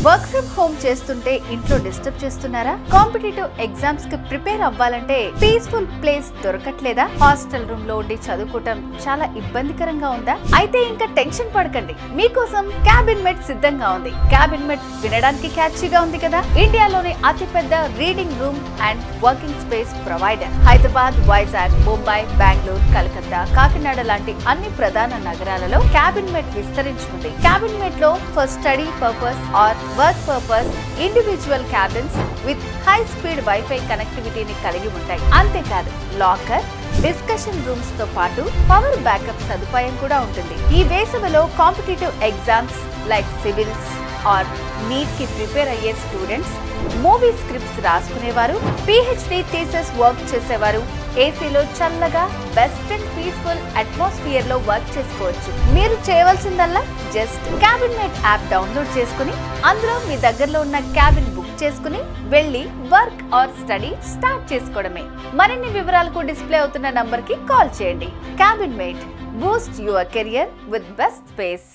Work from home చేస్తుంటే ఇంట్లో disturb చేస్తున్నారా? కాంపిటేటివ్ ఎగ్జామ్స్ కి ప్రిపేర్ అవ్వాలంటే పీస్ఫుల్ ప్లేస్ దొరకట్లేదా? హాస్టల్ రూమ్ లో ఉండి చదువుకోవటం చాలా ఇబ్బందికరంగా ఉందా? అయితే ఇంకా టెన్షన్ పడకండి, మీకోసం క్యాబిన్మెట్ సిద్ధంగా ఉంది. క్యాబిన్మెట్ వినడానికి క్యాచీగా ఉంది కదా. ఇండియాలోని అతిపెద్ద reading room and working space provider. Hyderabad, Vizag, Mumbai, Bengaluru, Calcutta, Kakinada లాంటి అన్ని ప్రధాన నగరాలలో క్యాబిన్మెట్ విస్తరించింది. క్యాబిన్మెట్ లో for study purpose or work purpose individual cabins with high speed wifi కనెక్టివిటీని కలిగి ఉంటాయి. అంతేకాదు లాకర్, డిస్కషన్ రూమ్స్ తో పాటు పవర్ బ్యాకప్ సదుపాయం కూడా ఉంటుంది. ఈ వేసవిలో competitive exams like civils or NEET కి ప్రిపేర్ అయ్యే స్టూడెంట్స్, మూవీ స్క్రిప్ట్స్ రాసుకునేవారు, పిహెచ్డి థీసిస్ వర్క్ చేసేవారు ఏసీలో చల్లగా బెస్ట్ అండ్ పీస్ఫుల్ అట్మాస్ఫియర్ లో వర్క్ చేసుకోవచ్చు. మీరు చేయవలసిందల్లా జస్ట్ క్యాబిన్మెట్ యాప్ డౌన్లోడ్ చేసుకుని అందులో మీ దగ్గరలో ఉన్న క్యాబిన్ బుక్ చేసుకుని వెళ్లి వర్క్ ఆర్ స్టడీ స్టార్ట్ చేసుకోవడమే. మరిన్ని వివరాలకు డిస్ప్లే అవుతున్న నంబర్ కి కాల్ చేయండి. Cabinmet, boost your career with best space.